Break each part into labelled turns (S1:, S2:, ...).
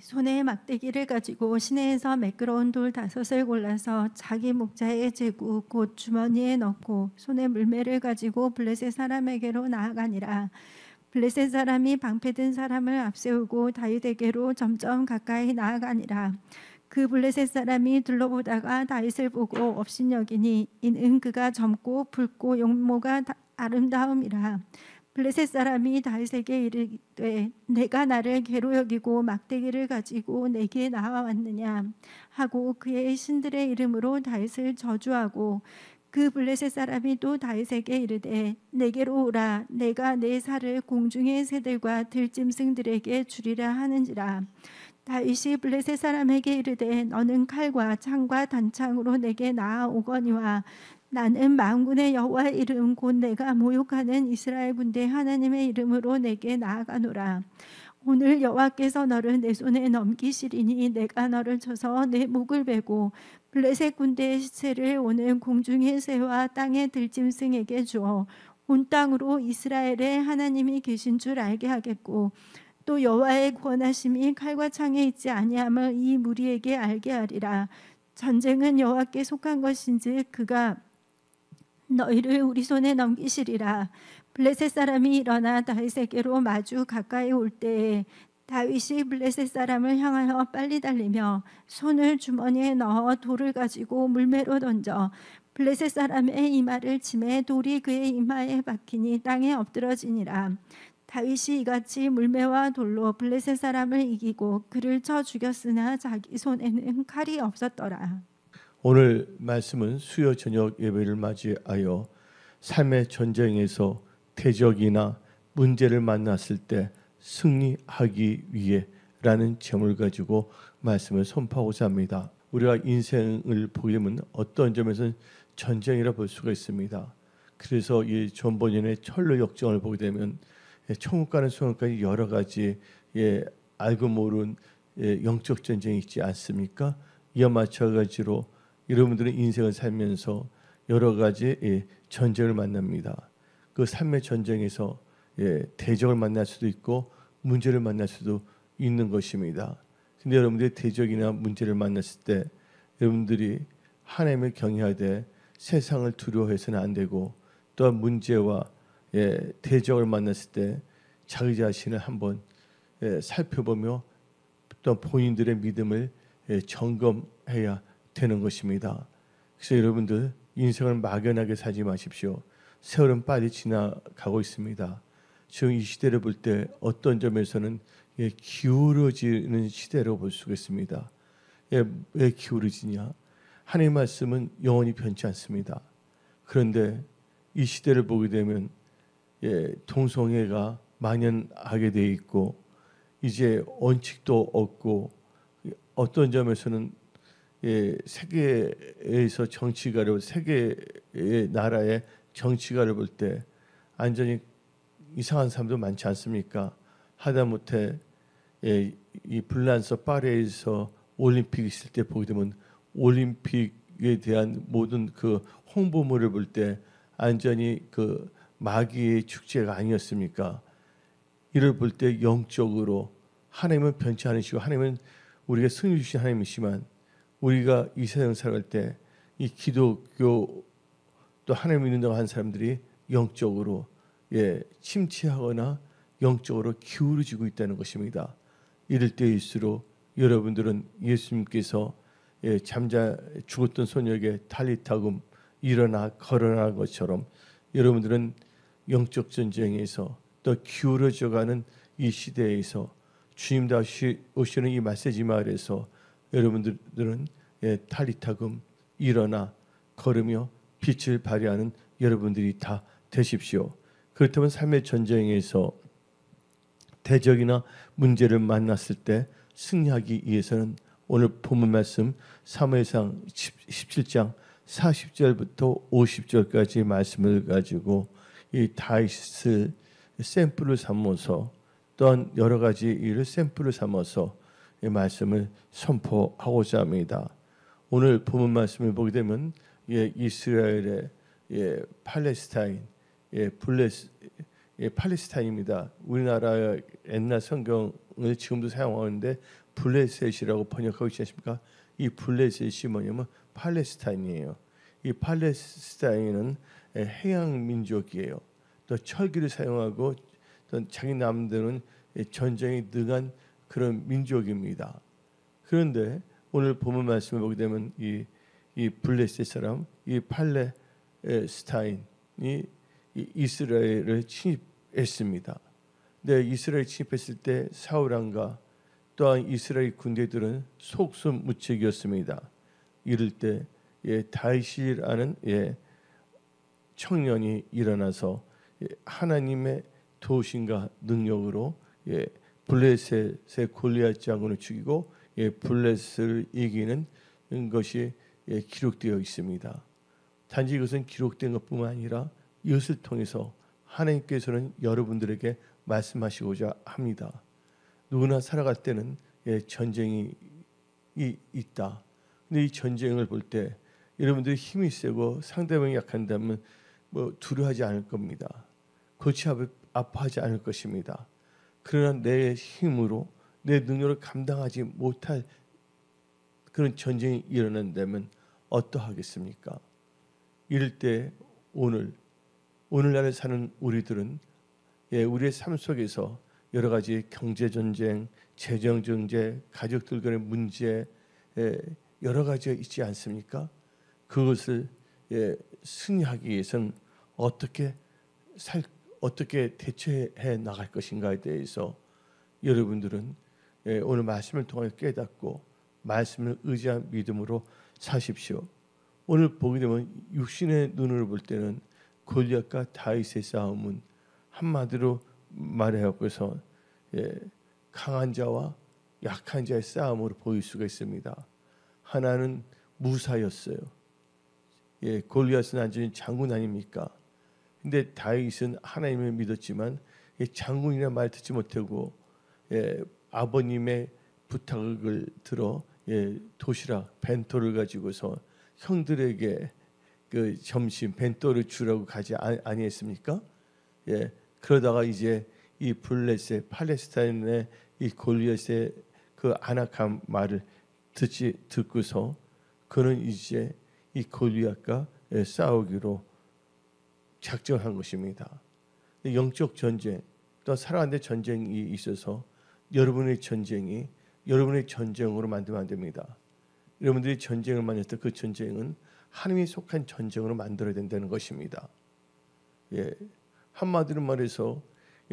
S1: 손에 막대기를 가지고 시내에서 매끄러운 돌 5을 골라서 자기 목자의 제구 곧 주머니에 넣고 손에 물매를 가지고 블레셋 사람에게로 나아가니라. 블레셋 사람이 방패든 사람을 앞세우고 다윗에게로 점점 가까이 나아가니라. 그 블레셋 사람이 둘러보다가 다윗을 보고 업신여기니 이는 그가 젊고 붉고 용모가 아름다움이라. 블레셋 사람이 다윗에게 이르되 내가 나를 괴로 여기고 막대기를 가지고 내게 나와왔느냐 하고 그의 신들의 이름으로 다윗을 저주하고, 그 블레셋 사람이 또 다윗에게 이르되 내게로 오라. 내가 내 살을 공중의 새들과 들짐승들에게 주리라 하는지라. 다윗이 블레셋 사람에게 이르되 너는 칼과 창과 단창으로 내게 나아오거니와 나는 만군의 여호와의 이름 곧 내가 모욕하는 이스라엘 군대 하나님의 이름으로 내게 나아가노라. 오늘 여호와께서 너를 내 손에 넘기시리니 내가 너를 쳐서 내 목을 베고 블레셋 군대의 시체를 오는 공중의 새와 땅의 들짐승에게 주어 온 땅으로 이스라엘의 하나님이 계신 줄 알게 하겠고, 또 여호와의 구원하심이 칼과 창에 있지 아니함을 이 무리에게 알게 하리라. 전쟁은 여호와께 속한 것인즉 그가 너희를 우리 손에 넘기시리라. 블레셋 사람이 일어나 다윗에게로 마주 가까이 올 때에 다윗이 블레셋 사람을 향하여 빨리 달리며 손을 주머니에 넣어 돌을 가지고 물매로 던져 블레셋 사람의 이마를 치매 돌이 그의 이마에 박히니 땅에 엎드러지니라. 다윗이 이같이 물매와 돌로 블레셋 사람을 이기고 그를 쳐 죽였으나 자기 손에는 칼이 없었더라.
S2: 오늘 말씀은 수요 저녁 예배를 맞이하여 삶의 전쟁에서 대적이나 문제를 만났을 때 승리하기 위해라는 제목을 가지고 말씀을 선포하고자 합니다. 우리가 인생을 보게 되면 어떤 점에서는 전쟁이라 볼 수가 있습니다. 그래서 이 전번연의 철로 역정을 보게 되면 천국 가는 순간까지 여러 가지 알고 모른 영적 전쟁이 있지 않습니까? 이와 마찬가지로 여러분들은 인생을 살면서 여러 가지 전쟁을 만납니다. 그 삶의 전쟁에서 대적을 만날 수도 있고 문제를 만날 수도 있는 것입니다. 근데 여러분들이 대적이나 문제를 만났을 때 여러분들이 하나님을 경외하되 세상을 두려워해서는 안 되고, 또한 문제와 대적을 만났을 때 자기 자신을 한번 살펴보며 또 본인들의 믿음을 점검해야 되는 것입니다. 그래서 여러분들 인생을 막연하게 살지 마십시오. 세월은 빨리 지나가고 있습니다. 지금 이 시대를 볼 때 어떤 점에서는 기울어지는 시대로 볼 수가 있습니다. 왜 기울어지냐? 하나님의 말씀은 영원히 변치 않습니다. 그런데 이 시대를 보게 되면 동성애가 만연하게 돼 있고 이제 원칙도 없고, 어떤 점에서는 세계에서 정치가를, 세계의 나라의 정치가를 볼 때 완전히 이상한 사람도 많지 않습니까? 하다못해 이 불란서 파리에서 올림픽 있을 때 보게 되면 올림픽에 대한 모든 그 홍보물을 볼 때 완전히 그 마귀의 축제가 아니었습니까? 이를 볼 때 영적으로 하나님은 변치 않으시고 하나님은 우리가 승리 주신 하나님이시만, 우리가 이 세상 살아갈 때 이 기독교 또 하나님 믿는다고 하는 사람들이 영적으로 침체하거나 영적으로 기울어지고 있다는 것입니다. 이럴 때일수록 여러분들은 예수님께서 죽었던 소녀에게 탈리타금 일어나 걸어나 것처럼 여러분들은 영적 전쟁에서 또 기울어져가는 이 시대에서 주님 다시 오시는 이 메시지 마을에서 여러분들은 탈리타금 일어나 걸으며 빛을 발휘하는 여러분들이 다 되십시오. 그렇다면 삶의 전쟁에서 대적이나 문제를 만났을 때 승리하기 위해서는 오늘 본문 말씀 사무엘상 17장 40절부터 50절까지 말씀을 가지고 이 다윗을 샘플을 삼아서, 또한 여러 가지 일을 샘플을 삼아서 이 말씀을 선포하고자 합니다. 오늘 본문 말씀을 보게 되면 이스라엘의 팔레스타인, 팔레스타인입니다. 우리나라의 옛날 성경을 지금도 사용하는데 블레셋이라고 번역하고 있지 않습니까? 이 블레셋이 뭐냐면 팔레스타인이에요. 이 팔레스타인은 해양 민족이에요. 또 철기를 사용하고 또 자기 남들은 전쟁에 능한 그런 민족입니다. 그런데 오늘 본문 말씀을 보게 되면 이 블레셋 사람, 이 팔레스타인이 이 이스라엘을 침입했습니다. 네, 이스라엘 침입했을 때 사울 왕과 또한 이스라엘 군대들은 속수무책이었습니다. 이럴 때 다윗이라는 청년이 일어나서 하나님의 도우심과 능력으로 블레셋의 골리앗 장군을 죽이고 블레셋을 이기는 것이 기록되어 있습니다. 단지 이것은 기록된 것뿐만 아니라 이것을 통해서 하나님께서는 여러분들에게 말씀하시고자 합니다. 누구나 살아갈 때는 전쟁이 있다. 근데 이 전쟁을 볼 때 여러분들이 힘이 세고 상대방이 약한다면 뭐 두려워하지 않을 겁니다. 골치 아파하지 않을 것입니다. 그러나 내 힘으로 내 능력을 감당하지 못할 그런 전쟁이 일어난다면 어떠하겠습니까? 이럴 때 오늘날에 사는 우리들은 우리의 삶 속에서 여러 가지 경제 전쟁, 재정 전쟁, 가족들 간의 문제 여러 가지가 있지 않습니까? 그것을 승리하기 위해서는 어떻게 대처해 나갈 것인가에 대해서 여러분들은 오늘 말씀을 통해 깨닫고 말씀을 의지한 믿음으로 사십시오. 오늘 보게 되면 육신의 눈으로 볼 때는 골리앗과 다윗의 싸움은 한마디로 말해서 강한 자와 약한 자의 싸움으로 보일 수가 있습니다. 하나는 무사였어요. 골리앗은 완전히 장군 아닙니까? 근데 다윗은 하나님을 믿었지만 장군이라 말 듣지 못하고 아버님의 부탁을 들어 도시락 벤토를 가지고서 형들에게 그 점심 벤토를 주라고 가지 아니했습니까? 그러다가 이제 이 블레셋 팔레스타인의 이 골리앗의 그 안악한 말을 듣고서 그는 이제 이 골리앗과 싸우기로 작정한 것입니다. 영적 전쟁, 또 살아가는 전쟁이 있어서 여러분의 전쟁이 여러분의 전쟁으로 만들면 안 됩니다. 여러분들이 전쟁을 만났을 때 그 전쟁은 하나님이 속한 전쟁으로 만들어야 된다는 것입니다. 한마디로 말해서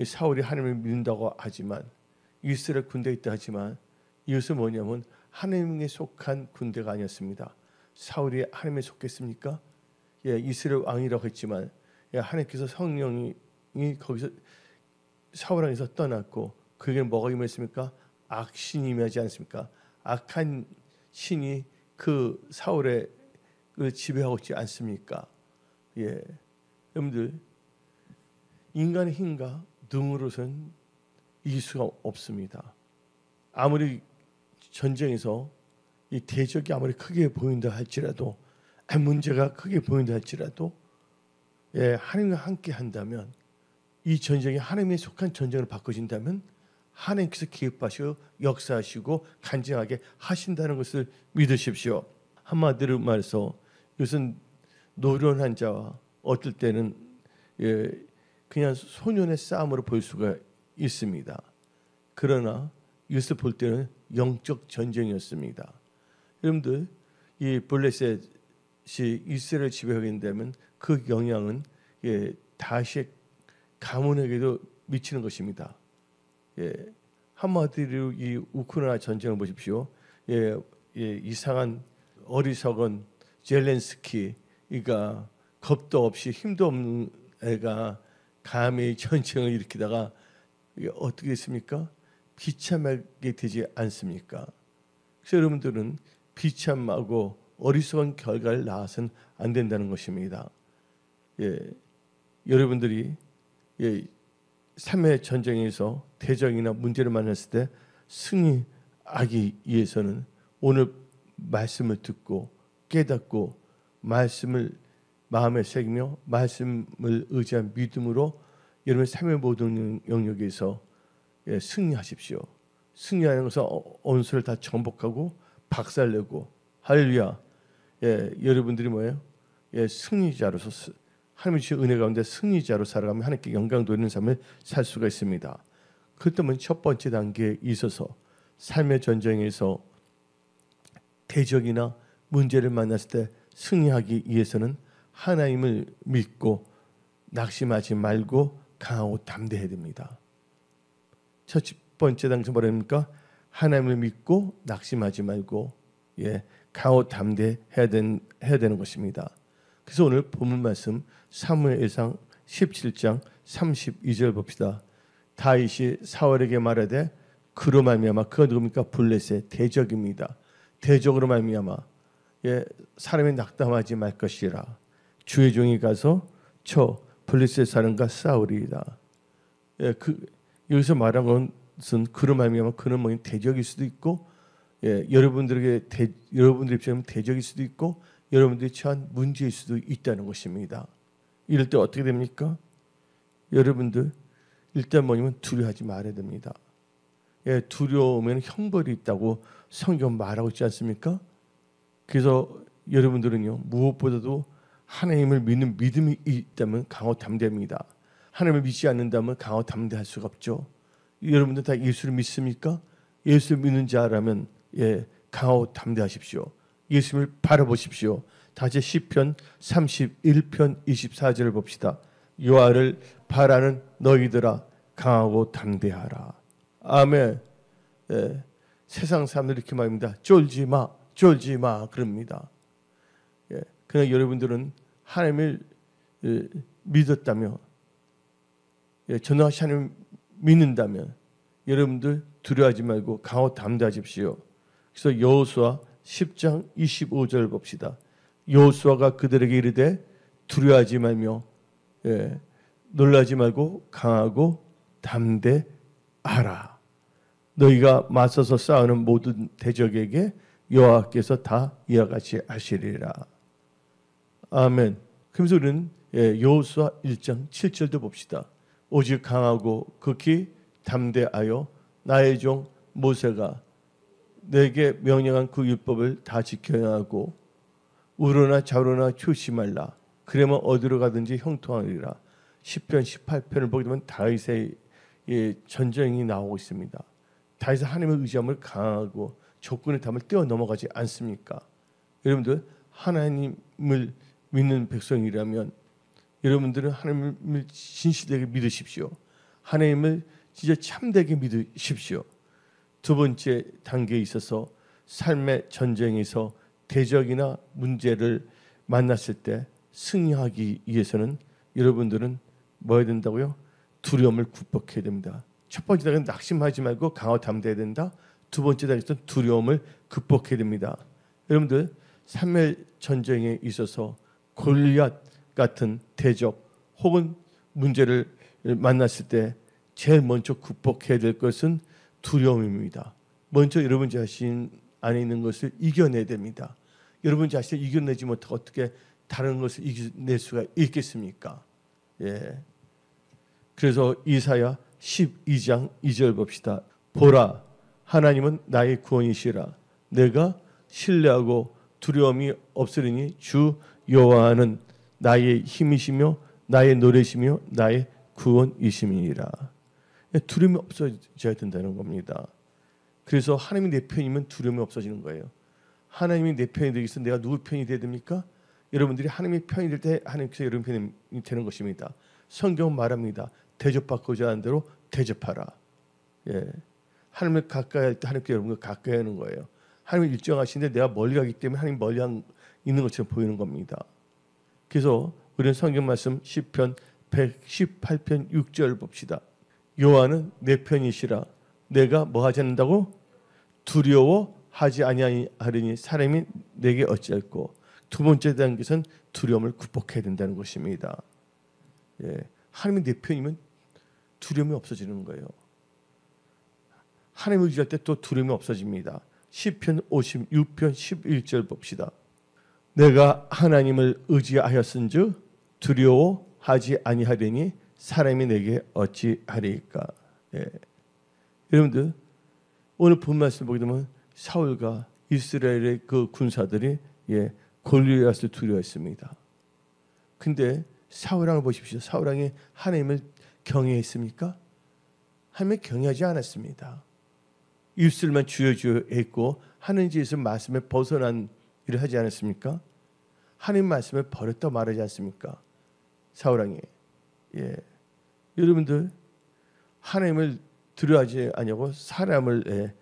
S2: 사울이 하나님을 믿는다고 하지만 이스라엘 군대에 있다 하지만 이것은 뭐냐면 하나님에 속한 군대가 아니었습니다. 사울이 하나님에 속했습니까? 이스라엘 왕이라고 했지만 하나님께서 성령이 거기서 사울 왕에서 떠났고 그에게는 뭐가 임했습니까? 악신이 임하지 않습니까? 악한 신이 그 사울의 지배하고 있지 않습니까? 여러분들 인간의 힘과 능으로서는 이길 수가 없습니다. 아무리 전쟁에서 이 대적이 아무리 크게 보인다 할지라도 문제가 크게 보인다 할지라도 하나님과 함께 한다면 이 전쟁이 하나님에 속한 전쟁으로 바꿔진다면 하나님께서 기획하시고 역사하시고 간증하게 하신다는 것을 믿으십시오. 한마디로 말해서 이것은 노련한 자와 어떨 때는 그냥 소년의 싸움으로 볼 수가 있습니다. 그러나 이것을 볼 때는 영적 전쟁이었습니다. 여러분들 이 블레셋이 이스라엘 지배하게 된다면 그 영향은 다시 가문에게도 미치는 것입니다. 한마디로 이 우크라이나 전쟁을 보십시오. 이상한 어리석은 젤렌스키가 겁도 없이 힘도 없는 애가 감히 전쟁을 일으키다가 어떻게 됐습니까? 비참하게 되지 않습니까? 그래서 여러분들은 비참하고 어리석은 결과를 낳아서는 안 된다는 것입니다. 여러분들이 삶의 전쟁에서 대적이나 문제를 만났을 때 승리하기 위해서는 오늘 말씀을 듣고 깨닫고 말씀을 마음에 새기며 말씀을 의지한 믿음으로 여러분의 삶의 모든 영역에서 승리하십시오. 승리하는 것은 원수를 다 정복하고 박살내고 할렐루야. 여러분들이 뭐예요? 승리자로서 하나님의 주신 은혜 가운데 승리자로 살아가면 하나님께 영광 돌리는 삶을 살 수가 있습니다. 그 때문에 첫 번째 단계에 있어서 삶의 전쟁에서 대적이나 문제를 만났을 때 승리하기 위해서는 하나님을 믿고 낙심하지 말고 강하고 담대해야 됩니다. 첫 번째 단계에서 뭐랍니까? 하나님을 믿고 낙심하지 말고 강하고 담대해야 되는 것입니다. 그래서 오늘 본문 말씀 사무엘상 17장 32절 봅시다. 다윗이 사울에게 말하되 그로 말미암아 그가 누굽니까? 블레셋의 대적입니다. 대적으로 말미암아 사람이 낙담하지 말 것이라. 주의 종이 가서 저 블레셋 사람과 싸우리이다. 여기서 말한 것은 그로 말미암아 그는 뭐 대적일 수도 있고 여러분들 입장에는 대적일 수도 있고 여러분들이 처한 문제일 수도 있다는 것입니다. 이럴 때 어떻게 됩니까? 여러분들 일단 뭐냐면 두려워하지 말아야 됩니다. 두려우면 형벌이 있다고 성경 말하고 있지 않습니까? 그래서 여러분들은요 무엇보다도 하나님을 믿는 믿음이 있다면 강하고 담대합니다. 하나님을 믿지 않는다면 강하고 담대할 수가 없죠. 여러분들 다 예수를 믿습니까? 예수를 믿는 자라면 강하고 담대하십시오. 예수님을 바라보십시오. 다시 시편 31편 24절을 봅시다. 여호와를 바라는 너희들아 강하고 담대하라. 아멘. 세상 사람들이 이렇게 말합니다. 쫄지 마 그럽니다. 그러나 여러분들은 하나님을 믿었다며 전능하신 하나님을 믿는다면 여러분들 두려워하지 말고 강하고 담대하십시오. 그래서 여호수아 10장 25절 봅시다. 여호수아가 그들에게 이르되 두려워하지 말며 놀라지 말고 강하고 담대하라. 너희가 맞서서 싸우는 모든 대적에게 여호와께서 다 이와 같이 하시리라. 아멘. 그러면서 우리는 여호수아 1장 7절도 봅시다. 오직 강하고 극히 담대하여 나의 종 모세가 내게 명령한 그 율법을 다 지켜야 하고 우로나 좌로나 추시 말라. 그러면 어디로 가든지 형통하리라. 시편 18편을 보게 되면 다윗의 전쟁이 나오고 있습니다. 다윗은 하나님의 의지함을 강하고 조건의 담을 뛰어넘어가지 않습니까? 여러분들 하나님을 믿는 백성이라면 여러분들은 하나님을 진실되게 믿으십시오. 하나님을 진짜 참되게 믿으십시오. 두 번째 단계에 있어서 삶의 전쟁에서 대적이나 문제를 만났을 때 승리하기 위해서는 여러분들은 뭐 해야 된다고요? 두려움을 극복해야 됩니다. 첫 번째 단계는 낙심하지 말고 강하고 담대해야 된다. 두 번째 단계는 두려움을 극복해야 됩니다. 여러분들 삶의 전쟁에 있어서 골리앗 같은 대적 혹은 문제를 만났을 때 제일 먼저 극복해야 될 것은 두려움입니다. 먼저 여러분 자신 안에 있는 것을 이겨내야 됩니다. 여러분 자신을 이겨내지 못하고 어떻게 다른 것을 이겨낼 수가 있겠습니까? 그래서 이사야 12장 2절 봅시다. 보라, 하나님은 나의 구원이시라. 내가 신뢰하고 두려움이 없으리니 주 여호와는 나의 힘이시며 나의 노래시며 나의 구원이심이니라. 두려움이 없어져야 된다는 겁니다. 그래서 하나님이 내 편이면 두려움이 없어지는 거예요. 하나님이 내 편이 되기 위해서 내가 누구 편이 돼야 됩니까? 여러분들이 하나님의 편이 될 때 하나님께서 여러분 편이 되는 것입니다. 성경은 말합니다. 대접받고자 하는 대로 대접하라. 하나님을 가까이 할 때 하나님께 여러분과 가까이 하는 거예요. 하나님이 일정하신데 내가 멀리 가기 때문에 하나님 멀리 있는 것처럼 보이는 겁니다. 그래서 우리는 성경 말씀 시편 118편 6절 봅시다. 여호와는 내 편이시라. 내가 뭐 하지 않는다고? 두려워하지 아니하리니 사람이 내게 어찌할꼬. 두 번째 단계는 두려움을 극복해야 된다는 것입니다. 하나님이 내 편이면 두려움이 없어지는 거예요. 하나님을 의지할 때 또 두려움이 없어집니다. 시편 56편 11절 봅시다. 내가 하나님을 의지하였은즉 두려워하지 아니하리니 사람이 내게 어찌하리까. 여러분들 오늘 본 말씀 보게 되면 사울과 이스라엘의 그 군사들이 골리앗을 두려워했습니다. 근데 사울 왕을 보십시오. 사울 왕이 하나님을 경외했습니까? 하나님을 경외하지 않았습니다. 입술만 주여 했고 하는 짓은 말씀에 벗어난 일을 하지 않았습니까? 하나님 말씀을 버렸다 말하지 않습니까? 사울 왕이. 여러분들 하나님을 두려워하지 아니하고 사람을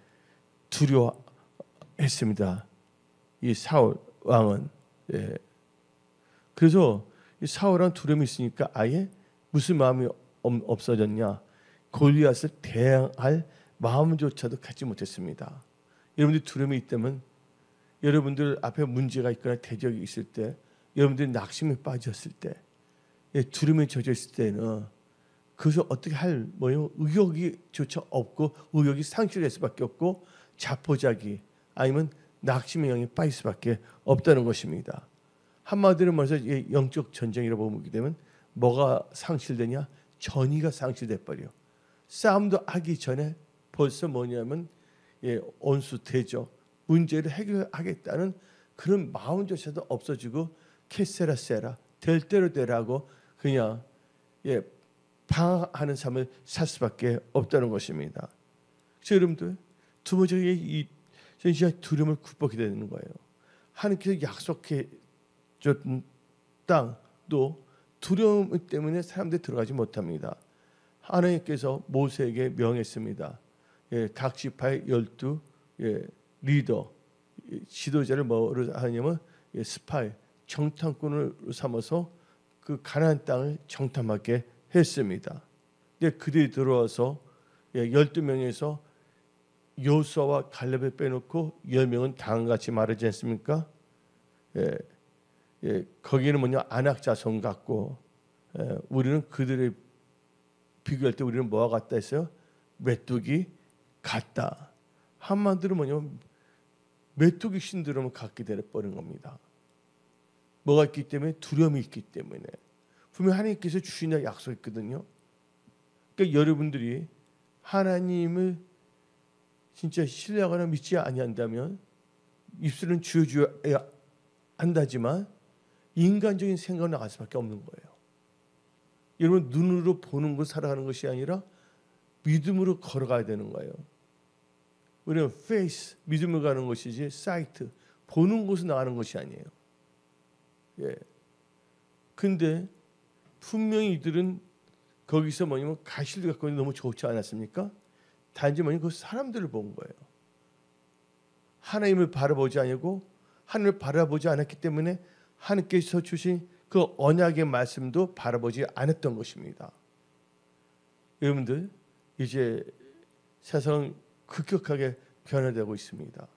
S2: 두려워했습니다. 이 사울 왕은. 그래서 이 사울 왕 두려움이 있으니까 아예 무슨 마음이 없어졌냐? 골리앗을 대항할 마음조차도 갖지 못했습니다. 여러분들 두려움이 있다면 여러분들 앞에 문제가 있거나 대적이 있을 때, 여러분들이 낙심에 빠졌을 때, 두려움에 젖어 있을 때는 그것을 어떻게 할 의욕이조차 없고 의욕이 상실될 수밖에 없고 자포자기 아니면 낙심의 영에 빠질 수밖에 없다는 것입니다. 한마디로 말해서 영적 전쟁이라고 보게 되면 뭐가 상실되냐? 전의가 상실돼 버려. 싸움도 하기 전에 벌써 뭐냐면 온수 대적 문제를 해결하겠다는 그런 마음조차도 없어지고 캐세라세라 될 대로 되라고 그냥 방황하는 삶을 살 수밖에 없다는 것입니다. 그래서 여러분들 두 번째 이 두려움을 극복해야 되는 거예요. 하나님께서 약속해 줬던 땅도 두려움 때문에 사람들이 들어가지 못합니다. 하나님께서 모세에게 명했습니다. 각 지파의 12 리더 지도자를 뭐로 하냐면 스파이 정탐꾼을 삼아서 그 가나안 땅을 정탐하게 했습니다. 근데 그들이 들어와서 12명에서 여호수아와 갈렙을 빼놓고 10명은 당같이 말하지 않습니까? 거기는 뭐냐 아낙 자손 같고 우리는 그들의 비교할 때 우리는 뭐와 같다 했어요? 메뚜기 같다. 한마디로 뭐냐면 메뚜기 신드롬을 갖게 되어버린 겁니다. 뭐가 있기 때문에 두려움이 있기 때문에 분명 하나님께서 주신다 약속했거든요. 그러니까 여러분들이 하나님을 진짜 신뢰하거나 믿지 아니한다면 입술은 주여주여 한다지만 인간적인 생각은 나갈 수밖에 없는 거예요. 여러분 눈으로 보는 걸 살아가는 것이 아니라 믿음으로 걸어가야 되는 거예요. 우리는 페이스 믿음으로 가는 것이지 사이트 보는 곳으로 나가는 것이 아니에요. 근데 분명히 이들은 거기서 뭐냐면 가시를 갖고 있는 너무 좋지 않았습니까? 단지 뭐냐면 그 사람들을 본 거예요. 하나님을 바라보지 않고 하늘을 바라보지 않았기 때문에 하나님께서 주신 그 언약의 말씀도 바라보지 않았던 것입니다. 여러분들 이제 세상은 급격하게 변화되고 있습니다.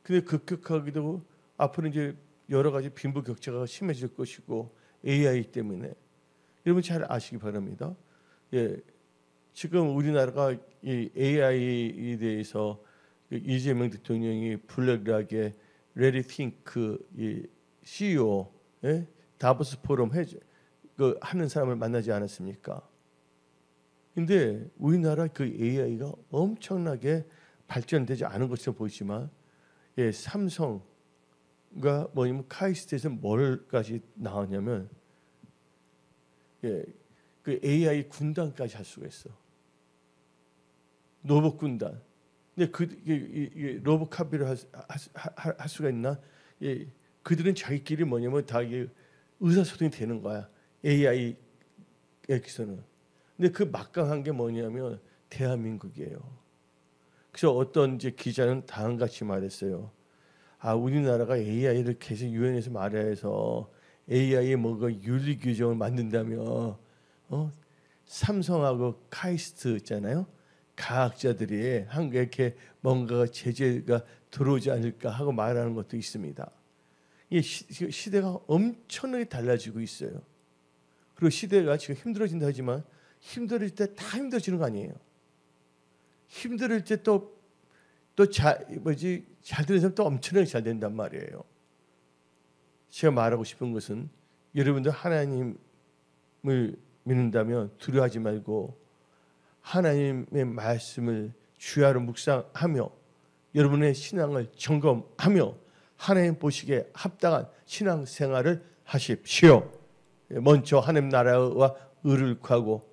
S2: 근데 급격하게 되고 앞으로 이제 여러 가지 빈부격차가 심해질 것이고 AI 때문에 여러분 잘 아시기 바랍니다. 지금 우리나라가 이 AI에 대해서 이재명 대통령이 블랙락의 레디 핑크 이 CEO 다보스 포럼 하는 사람을 만나지 않았습니까? 근데 우리나라 그 AI가 엄청나게 발전되지 않은 것처럼 보이지만 삼성과 뭐냐면 카이스트에서 뭘까지 나왔냐면 그 AI 군단까지 할 수가 있어. 로봇 군단. 근데 로봇 카피를 할 수가 있나? 그들은 자기끼리 뭐냐면 다 의사소통이 되는 거야. AI에서는. 근데 그 막강한 게 뭐냐면 대한민국이에요. 그래서 어떤 이제 기자는 다음같이 말했어요. 우리나라가 AI를 계속 유엔에서 말해서 AI에 뭔가 윤리 규정을 만든다면 삼성하고 카이스트 있잖아요. 과학자들이 한국에 이렇게 뭔가 제재가 들어오지 않을까 하고 말하는 것도 있습니다. 이 시대가 엄청나게 달라지고 있어요. 그리고 시대가 지금 힘들어진다 하지만 힘들어질 때 다 힘들어지는 거 아니에요. 힘들을 때 잘 되는 사람 또 엄청나게 잘 된단 말이에요. 제가 말하고 싶은 것은 여러분들 하나님을 믿는다면 두려워하지 말고 하나님의 말씀을 주야를 묵상하며 여러분의 신앙을 점검하며 하나님 보시기에 합당한 신앙생활을 하십시오. 먼저 하나님 나라와 의를 구하고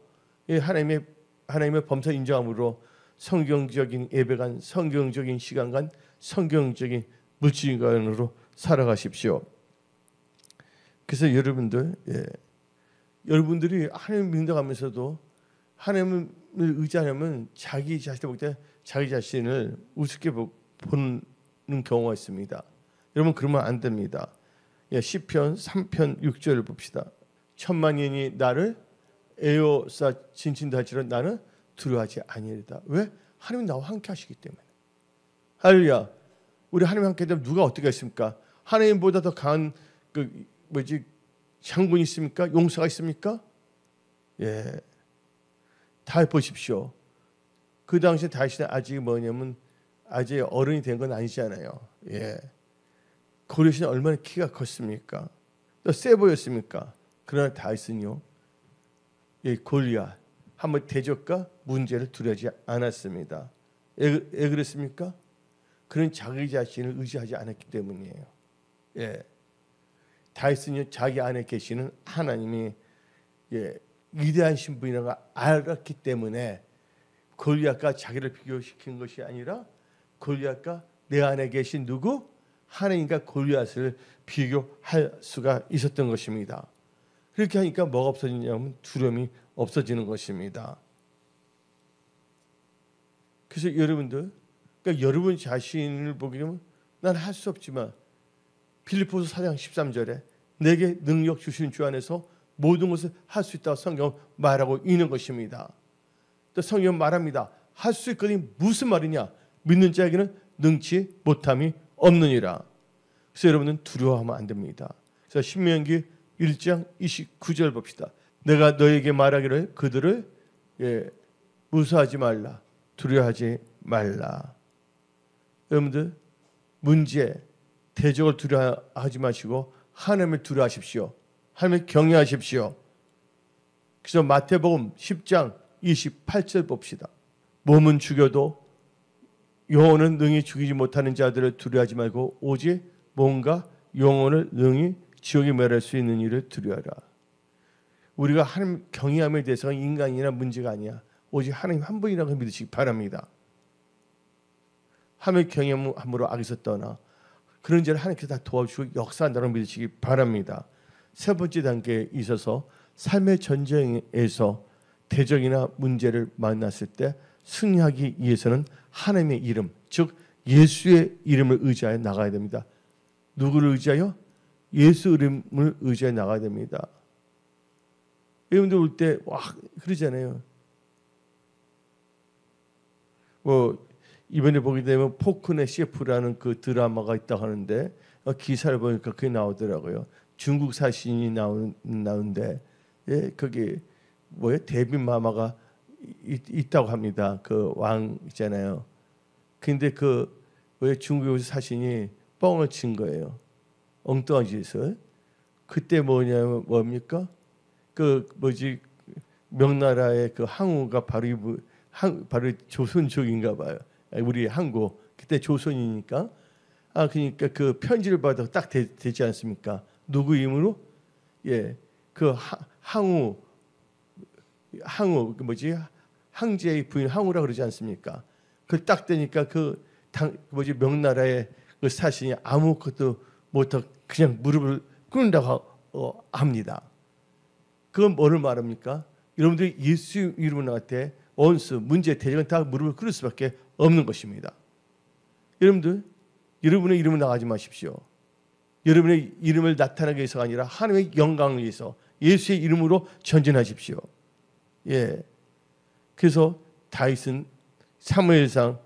S2: 하나님의 범사 인정함으로 성경적인 예배관, 성경적인 시간관, 성경적인 물질관으로 살아가십시오. 그래서 여러분들이 하나님 믿어가면서도 하나님을 의지하려면 자기 자신을 볼 때 자기 자신을 우습게 보는 경우가 있습니다. 여러분 그러면 안 됩니다. 시편 3편 6절을 봅시다. 천만인이 나를 에워싸 진친다 할지라도 나는 두려워하지 아니하리다. 왜? 하나님이 나와 함께 하시기 때문에. 할렐루야. 우리 하나님 함께 되면 누가 어떻게 있습니까? 하나님보다 더 강한 장군이 있습니까? 용사가 있습니까? 다 보십시오. 그 당시에 다윗은 아직 아직 어른이 된 건 아니잖아요. 고레시는 얼마나 키가 컸습니까? 또 세 보였습니까? 그러나 다윗은요, 골리앗 한번 대적과 문제를 두려워하지 않았습니다. 왜 그랬습니까? 그는 자기 자신을 의지하지 않았기 때문이에요. 다윗은요, 자기 안에 계시는 하나님이 위대한 신분이라는 걸 알았기 때문에 골리앗과 자기를 비교시킨 것이 아니라 골리앗과 내 안에 계신 누구? 하나님과 골리앗을 비교할 수가 있었던 것입니다. 그렇게 하니까 뭐가 없어지냐면 두려움이 없어지는 것입니다. 그래서 여러분들, 그러니까 여러분 자신을 보게 되면 난 할 수 없지만 빌립보서 4장 13절에 내게 능력 주신 주 안에서 모든 것을 할 수 있다고 성경 말하고 있는 것입니다. 또 성경 말합니다. 할 수 있거니 무슨 말이냐? 믿는 자에게는 능치 못함이 없느니라. 그래서 여러분은 두려워하면 안 됩니다. 그래서 신명기 1장 29절 봅시다. 내가 너에게 말하기를 그들을 무서워하지 말라. 두려워하지 말라. 여러분들 문제, 대적을 두려워하지 마시고 하나님을 두려워하십시오. 하나님을 경외하십시오. 그래서 마태복음 10장 28절 봅시다. 몸은 죽여도 영혼은 능히 죽이지 못하는 자들을 두려워하지 말고 오직 몸과 영혼을 능히 지옥에 멸할 수 있는 일을 두려워하라. 우리가 하나님 경외함에 대해서가 인간이나 문제가 아니야. 오직 하나님 한 분이라고 믿으시기 바랍니다. 하나님 경외함으로 악에서 떠나 그런 죄를 하나님께서 다 도와주시고 역사한다고 믿으시기 바랍니다. 세 번째 단계에 있어서 삶의 전쟁에서 대적이나 문제를 만났을 때 승리하기 위해서는 하나님의 이름, 즉 예수의 이름을 의지하여 나가야 됩니다. 누구를 의지하여? 예수 이름을 의지하여 나가야 됩니다. 여러분들 올 때 그러잖아요. 이번에 보게 되면 포크네 셰프라는 그 드라마가 있다고 하는데 기사를 보니까 그게 나오더라고요. 중국 사신이 나오는데 거기 데뷔 마마가 있다고 합니다. 그 왕 있잖아요. 근데 중국 사신이 뻥을 친 거예요. 엉뚱한 짓을. 그때 뭡니까? 명나라의 그 항우가 바로 조선족인가 봐요. 우리 한국 그때 조선이니까. 그러니까 그 편지를 받아서 딱 되지 않습니까? 누구 이름으로? 그 항우 항제의 부인 항우라 그러지 않습니까? 그 딱 되니까 명나라의 그 사신이 아무것도 못하고 그냥 무릎을 꿇는다고 합니다. 그건 뭐를 말합니까? 여러분들이 예수 이름으로 나갈 때 원수, 문제, 대적은 다 무릎을 꿇을 수밖에 없는 것입니다. 여러분들, 여러분의 이름을 나가지 마십시오. 여러분의 이름을 나타나기 위해서가 아니라 하나님의 영광을 위해서 예수의 이름으로 전진하십시오. 그래서 다윗은 사무엘상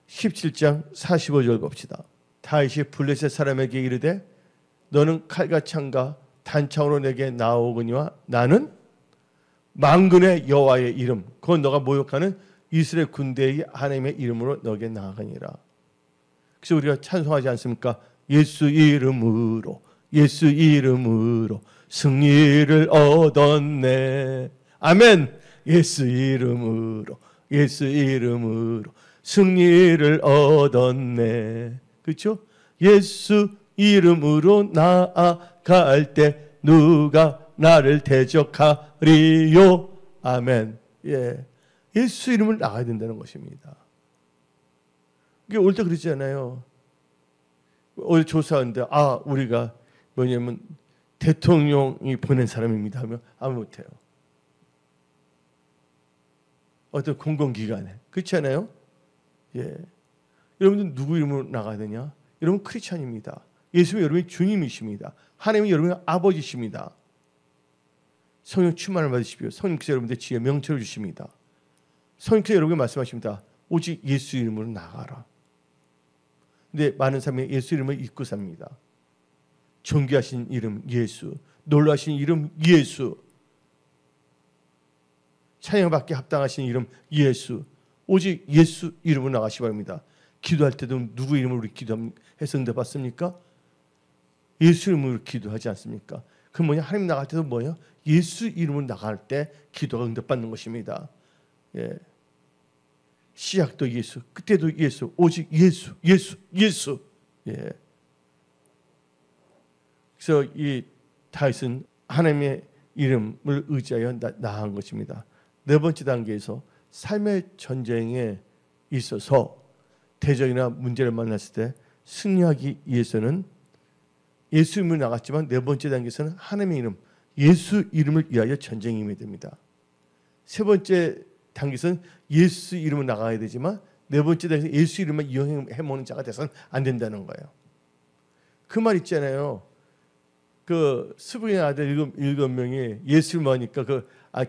S2: 17장 45절 봅시다. 다윗이 블레셋 사람에게 이르되 너는 칼과 창과 단창으로 내게 나오거니와 나는 만군의 여호와의 이름, 그건 너가 모욕하는 이스라엘 군대의 하나님의 이름으로 너에게 나아가니라. 그래서 우리가 찬송하지 않습니까? 예수 이름으로 승리를 얻었네. 아멘. 예수 이름으로 승리를 얻었네. 그렇죠? 예수 이름으로 나아갈 때 누가 나를 대적하리요. 아멘. 예, 예수 이름을 나가야 된다는 것입니다. 이게 올 때 그러잖아요. 어디 조사하는데 우리가 뭐냐면 대통령이 보낸 사람입니다 하면 아무 못해요. 어떤 공공기관에. 그렇지 않아요? 예. 여러분들 누구 이름으로 나가야 되냐? 여러분 크리스찬입니다. 예수님이 여러분의 주님이십니다. 하나님이 여러분의 아버지십니다. 성령 충만을 받으십시오. 성령께서 여러분들 지혜 명철을 주십니다. 성령께서 여러분에게 말씀하십니다. 오직 예수 이름으로 나가라. 근데 많은 사람이 예수 이름을 잊고 삽니다. 존귀하신 이름 예수, 놀라신 이름 예수, 찬양받기 합당하신 이름 예수, 오직 예수 이름으로 나가시기 바랍니다. 기도할 때도 누구 이름으로 우리 기도해서 응답받습니까? 예수 이름으로 기도하지 않습니까? 그럼 뭐냐? 하나님 나갈 때도 뭐예요? 예수 이름으로 나갈 때 기도가 응답받는 것입니다. 예. 시작도 예수, 끝에도 예수, 오직 예수, 예수, 예수. 예. 그래서 이 다윗은 하나님의 이름을 의지하여 나아간 것입니다. 네 번째 단계에서 삶의 전쟁에 있어서 대적이나 문제를 만났을 때 승리하기 위해서는 예수 이름으로 나갔지만 네 번째 단계에서는 하나님의 이름, 예수 이름을 위하여 전쟁에 임해야 됩니다. 세 번째 단계에서는 예수 이름으로 나가야 되지만 네 번째 단계에서 예수 이름만 이용해먹는 자가 돼서는 안 된다는 거예요. 그 말 있잖아요. 그 스부의 아들 일곱 명이 예수를 하니까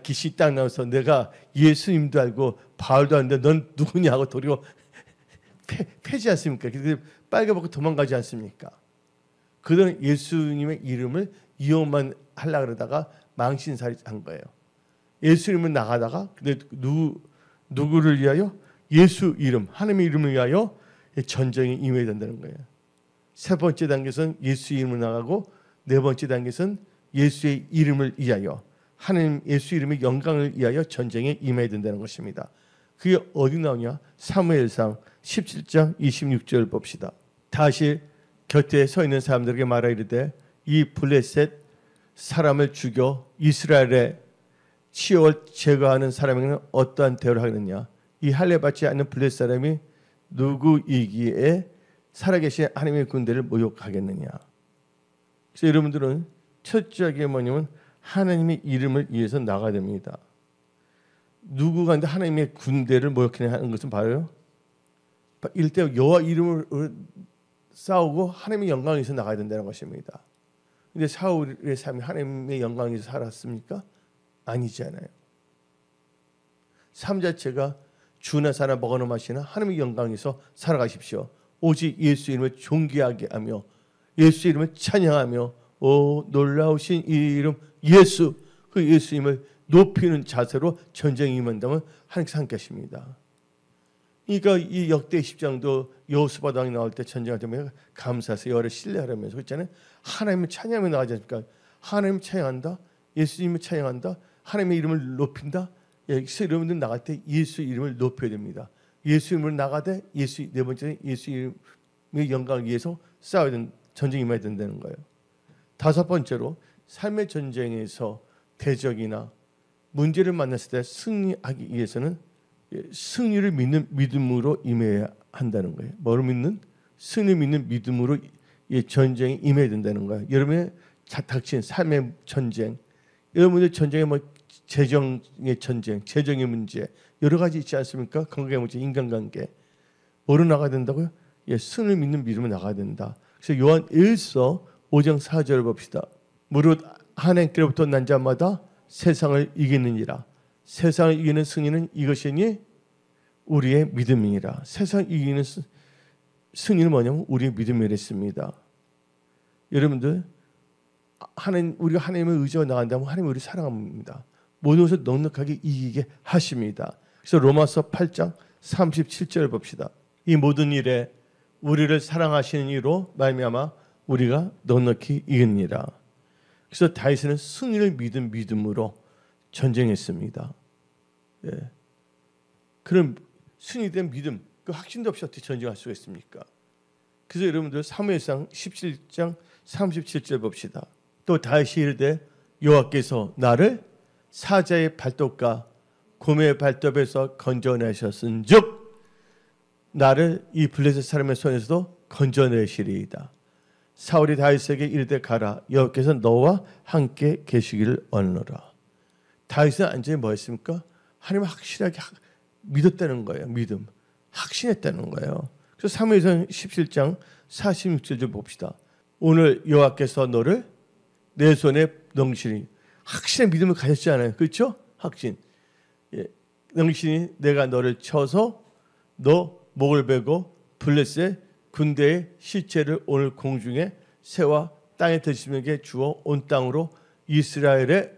S2: 귀신이 딱 나와서 내가 예수님도 알고 바울도 아는데 넌 누구냐 하고 도리어 패지 않습니까? 그래서 빨개벗고 도망가지 않습니까? 그들은 예수님의 이름을 이용만 하려고 그러다가 망신살이 한 거예요. 예수 이름을 나가다가 근데 누구를 위하여? 예수 이름, 하나님의 이름을 위하여 전쟁에 임해야 된다는 거예요. 세 번째 단계에서는 예수 이름을 나가고 네 번째 단계에서는 예수의 이름을 위하여 하나님 예수 이름의 영광을 위하여 전쟁에 임해야 된다는 것입니다. 그게 어디 나오냐? 사무엘상 17장 26절 봅시다. 다시 곁에 서 있는 사람들에게 말하 이르되 이 블레셋 사람을 죽여 이스라엘의 치욕을 제거하는 사람에게는 어떠한 대우를 하겠느냐? 이 할례 받지 않는 블레셋 사람이 누구이기에 살아계신 하나님의 군대를 모욕하겠느냐? 그래서 여러분들은 첫째가 뭐냐면 하나님의 이름을 위해서 나가야 됩니다. 누구가 하나님의 군대를 모욕하는 것은 바로 일대 여호와 이름을 싸우고 하나님의 영광을 위해서 나가야 된다는 것입니다. 근데 사울의 삶이 하나님의 영광을 위해서 살았습니까? 아니잖아요. 삶 자체가 주나 사나 먹어나 마시나 하나님의 영광을 위해서 살아가십시오. 오직 예수 이름을 존귀하게 하며 예수 이름을 찬양하며 오 놀라우신 이 이름 예수, 그 예수님을 높이는 자세로 전쟁에 임한다면 하나님께서 함께 하십니다. 그러니까 이 역대 10장도 여호수아 왕이 나올 때 전쟁할 때 감사해서 여호와를 신뢰하라면서 그랬잖아요. 하나님을 찬양하며 나가지 않습니까? 하나님을 찬양한다, 예수님을 찬양한다, 하나님의 이름을 높인다. 여기서 여러분들 나갈 때 예수 이름을 높여야 됩니다. 예수 이름을 나가되 네 번째는 예수 이름의 영광을 위해서 싸워야 되는 전쟁에 임해야 된다는 거예요. 다섯 번째로 삶의 전쟁에서 대적이나 문제를 만났을 때 승리하기 위해서는 승리를 믿는 믿음으로 임해야 한다는 거예요. 뭐를 믿는? 승리 믿는 믿음으로 전쟁에 임해야 된다는 거예요. 여러분의 닥친 삶의 전쟁, 여러분의 전쟁에 재정의 전쟁, 재정의 문제 여러 가지 있지 않습니까? 건강의 문제, 인간관계 뭐로 나가야 된다고요? 승리를 믿는 믿음으로 나가야 된다. 그래서 요한 1서 5장 4절을 봅시다. 무릇 하나님께로부터 난 자마다 세상을 이기느니라. 세상을 이기는 승리는 이것이니 우리의 믿음이니라. 세상을 이기는 승리는 뭐냐면 우리의 믿음이랬습니다. 여러분들 우리가 하나님을 의지하고 나간다면 하나님이 우리를 사랑합니다. 모든 것을 넉넉하게 이기게 하십니다. 그래서 로마서 8장 37절 봅시다. 이 모든 일에 우리를 사랑하시는 이로 말미암아 우리가 넉넉히 이깁니다. 그래서 다윗은 승리를 믿은 믿음으로 전쟁했습니다. 예. 그런 승리된 믿음, 그 확신도 없이 어떻게 전쟁할 수가 있습니까? 그래서 여러분들 사무엘상 17장 37절 봅시다. 또 다시 이르되 여호와께서 나를 사자의 발톱과 곰의 발톱에서 건져내셨은즉 나를 이 블레셋 사람의 손에서도 건져내시리이다. 사울이 다윗에게 이르되 가라 여호와께서 너와 함께 계시기를 원하노라. 다윗은 완전히 뭐했습니까? 하나님을 확실하게 믿었다는 거예요. 믿음. 확신했다는 거예요. 그래서 사무엘상 17장 46절 좀 봅시다. 오늘 여호와께서 너를 내 손에 넘기시니 확신의 믿음을 가졌지 않아요? 그렇죠? 확신. 예. 넘기시니 내가 너를 쳐서 너 목을 베고 블레셋 군대의 시체를 오늘 공중에 새와 땅에 드시는게 주어 온 땅으로 이스라엘에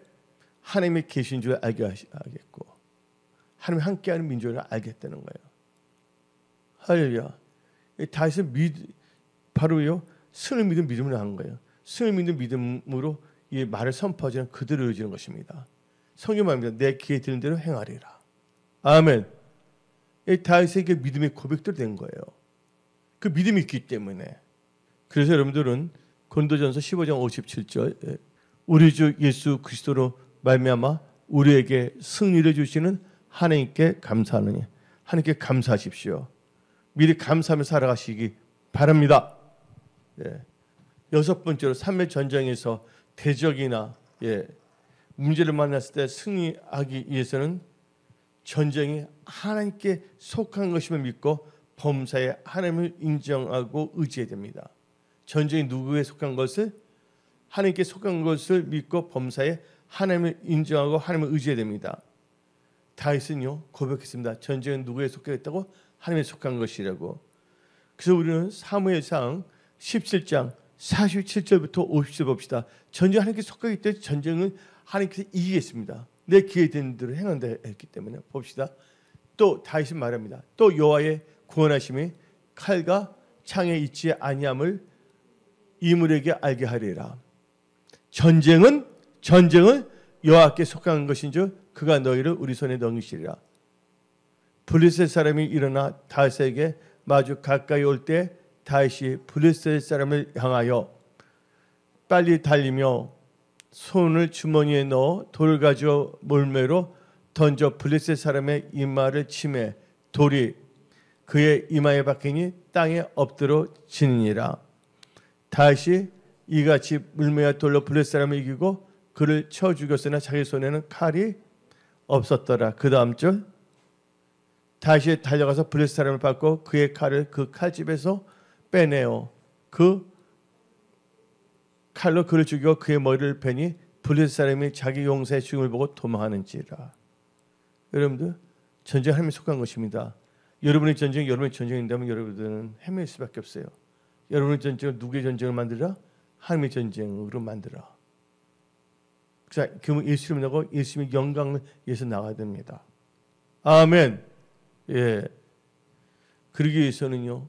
S2: 하나님이 계신 줄 알게 하겠고 하나님이 함께하는 민족을 알겠다는 거예요. 할렐루야. 다윗은 바로요 승을 믿은 믿음을 한 거예요. 승을 믿는 믿음으로 이 말을 선포하지는 그들을 의지하는 것입니다. 성경 말입니다. 내 귀에 들은 대로 행하리라. 아멘. 다윗에게 믿음의 고백대로 된 거예요. 그 믿음이 있기 때문에. 그래서 여러분들은 고린도전서 15장 57절 우리 주 예수 그리스도로 말미암아 우리에게 승리를 주시는 하나님께 감사하느니 하나님께 감사하십시오. 미리 감사하며 살아가시기 바랍니다. 예. 여섯 번째로 삶의 전쟁에서 대적이나 문제를 만났을 때 승리하기 위해서는 전쟁이 하나님께 속한 것임을 믿고 범사에 하나님을 인정하고 의지해야 됩니다. 전쟁이 누구에 속한 것을 하나님께 속한 것을 믿고 범사에 하나님을 인정하고 하나님을 의지해야 됩니다. 다윗은요 고백했습니다. 전쟁은 누구에 속했다고? 하나님에 속한 것이라고. 그래서 우리는 사무엘상 17장 47절부터 50절 봅시다. 전쟁 하나님께 속하기 때문에 전쟁을 하나님께서 이기겠습니다. 내 기회 되는 대로 행한다 했기 때문에 봅시다. 또 다윗은 말합니다. 또 여호와의 구원하심이 칼과 창에 있지 아니함을 이물에게 알게 하리라. 전쟁은 여호와께 속한 것인즉 그가 너희를 우리 손에 넘기시리라. 블레셋 사람이 일어나 다윗에게 마주 가까이 올 때 다윗이 블레셋 사람을 향하여 빨리 달리며 손을 주머니에 넣어 돌을 가져 몰매로 던져 블레셋 사람의 이마를 치매 돌이 그의 이마에 박히니 땅에 엎드러 지니니라. 다윗이 이같이 물매와 돌로 블레셋 사람을 이기고 그를 쳐 죽였으나 자기 손에는 칼이 없었더라. 그 다음 절 다시 달려가서 블레셋 사람을 받고 그의 칼을 그 칼집에서 빼내어 그 칼로 그를 죽이고 그의 머리를 베니 블레셋 사람이 자기 용사의 죽음을 보고 도망하는지라. 여러분들 전쟁 하나님에 속한 것입니다. 여러분의 전쟁이 여러분의 전쟁인다면 여러분들은 헤맬 수밖에 없어요. 여러분의 전쟁을 누구의 전쟁을 만들라? 하나님의 전쟁으로 만들어. 자, 그러면 예수님을 나고 예수님의 영광을 위해서 나가야 됩니다. 아멘. 예. 그러기 위해서는요,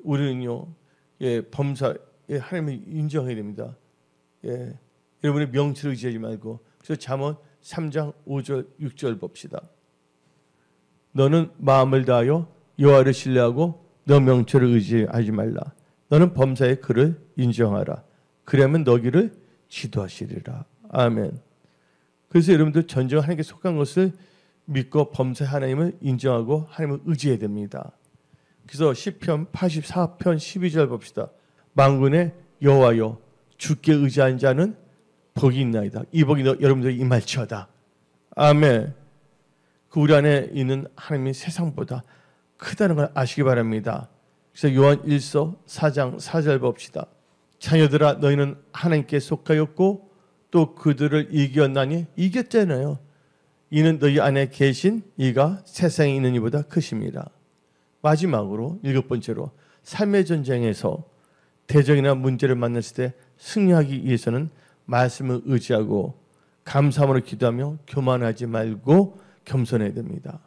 S2: 우리는요, 범사, 하나님을 인정해야 됩니다. 예. 여러분의 명치를 의지하지 말고. 그래서 잠언 3장 5절 6절 봅시다. 너는 마음을 다하여 여호와를 신뢰하고 너 명철을 의지하지 말라. 너는 범사의 그를 인정하라. 그러면 너희를 지도하시리라. 아멘. 그래서 여러분들 전쟁 하나님께 속한 것을 믿고 범사 하나님을 인정하고 하나님을 의지해야 됩니다. 그래서 시편 84편 12절 봅시다. 만군의 여호와여 주께 의지한 자는 복이 있나이다. 이 복이 여러분들이 임할지어다. 아멘. 그 우리 안에 있는 하나님이 세상보다 크다는 걸 아시기 바랍니다. 그래서 요한 1서 4장 4절 봅시다. 자녀들아 너희는 하나님께 속하였고 또 그들을 이겼나니 이겼잖아요. 이는 너희 안에 계신 이가 세상에 있는 이보다 크십니다. 마지막으로 일곱 번째로 삶의 전쟁에서 대적이나 문제를 만났을 때 승리하기 위해서는 말씀을 의지하고 감사함으로 기도하며 교만하지 말고 겸손해야 됩니다.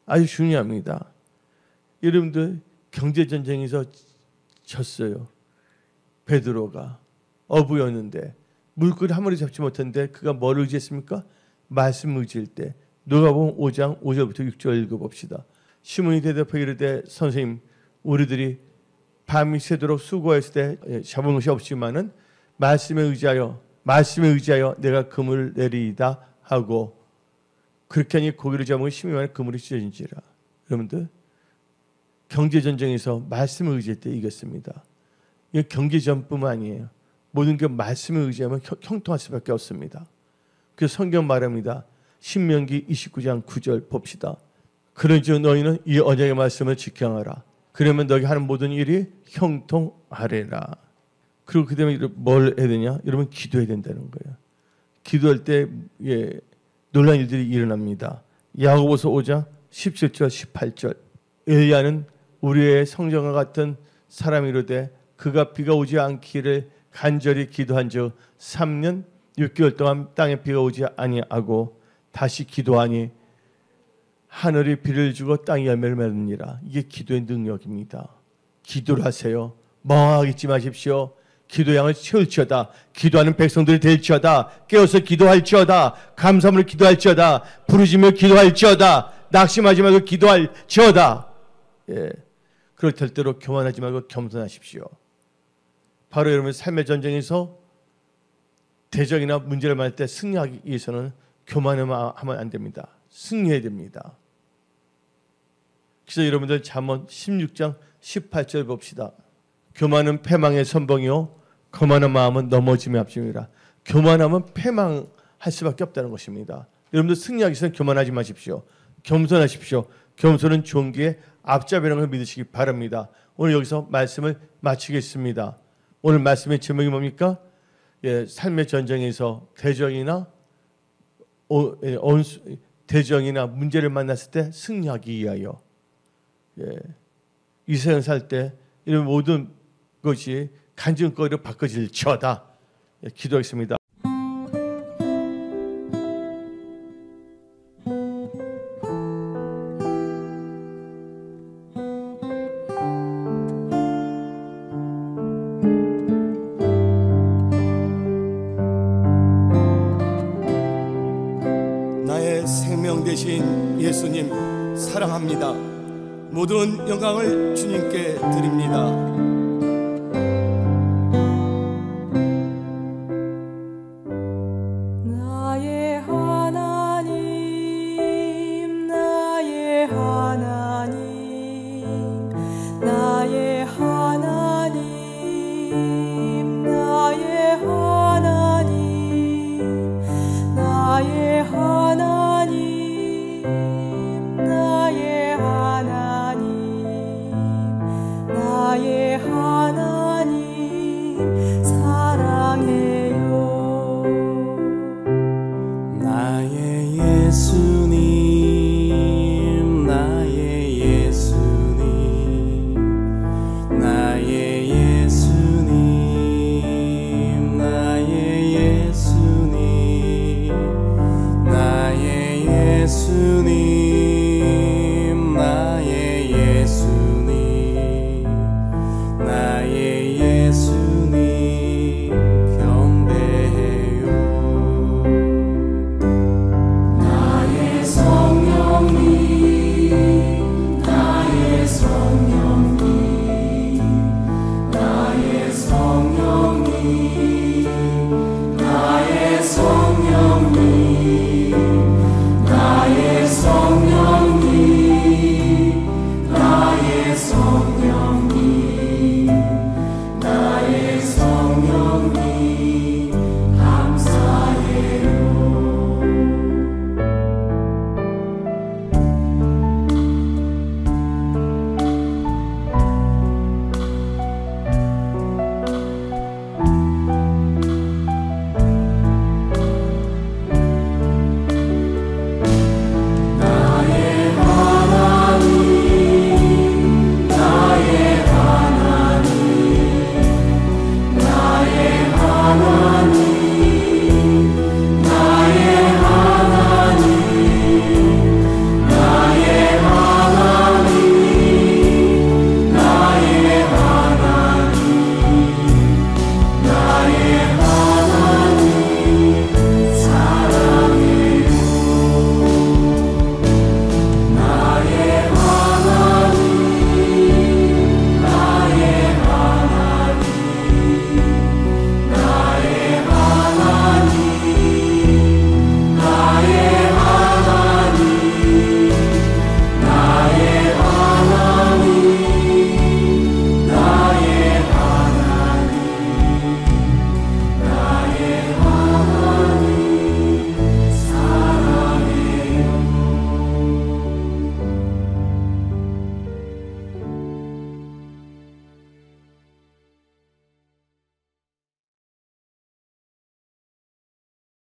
S2: 아주 중요합니다. 여러분들 경제전쟁에서 졌어요. 베드로가 어부였는데 물고기 한 마리 잡지 못했는데 그가 뭘 의지했습니까? 말씀 의지할 때 누가복음 5장 5절부터 6절 읽어봅시다. 시몬이 대답하여 이르되 선생님, 우리들이 밤이 새도록 수고했을 때 잡은 것이 없지만은 말씀에 의지하여 내가 그물을 내리이다 하고, 그렇게 하니 고기를 잡으면 심히 그물이 찢어진지라. 여러분들, 경제전쟁에서 말씀을 의지할 때 이겼습니다. 이건 경제전뿐만 아니에요. 모든 게 말씀을 의지하면 형통할 수밖에 없습니다. 그래서 성경 말합니다. 신명기 29장 9절 봅시다. 그런즉 너희는 이 언약의 말씀을 지켜하라. 그러면 너희 하는 모든 일이 형통하리라. 그리고 그 다음에 뭘 해야 되냐? 여러분, 기도해야 된다는 거예요. 기도할 때 놀라운 일들이 일어납니다. 야고보서 5장 17절 18절. 엘리야는 우리의 성전과 같은 사람이로되 그가 비가 오지 않기를 간절히 기도한즉 3년 6개월 동안 땅에 비가 오지 아니하고 다시 기도하니 하늘이 비를 주고 땅이 열매를 맺느니라. 이게 기도의 능력입니다. 기도를 하세요. 멍하게 있지 마십시오. 기도의 양을 채울지어다. 기도하는 백성들이 될지어다. 깨어서 기도할지어다. 감사함으로 기도할지어다. 부르짖으며 기도할지어다. 낙심하지 말고 기도할지어다. 그럴 때로 교만하지 말고 겸손하십시오. 바로 여러분의 삶의 전쟁에서 대적이나 문제를 만날 때 승리하기 위해서는 교만하면 안 됩니다. 승리해야 됩니다. 그래서 여러분들 잠언 16장 18절 봅시다. 교만은 패망의 선봉이요 거만한 마음은 넘어짐의 앞짐이라. 교만하면 패망할 수밖에 없다는 것입니다. 여러분들 승리하기 위해서는 교만하지 마십시오. 겸손하십시오. 겸손은 존귀의 앞잡이라는 걸 믿으시기 바랍니다. 오늘 여기서 말씀을 마치겠습니다. 오늘 말씀의 제목이 뭡니까? 삶의 전쟁에서 대적이나 문제를 만났을 때 승리하기 위하여, 이 세상 살 때 이런 모든 것이 간증거리로 바꿔질지어다. 기도하겠습니다.
S3: 나의 생명 되신 예수님 사랑합니다. 모든 영광을 주님께 드립니다.
S4: 나의 하나님, 나의 하나님, 나의 하나님, 나의 하나님, 나의 하나님, 나의 하나님, 나의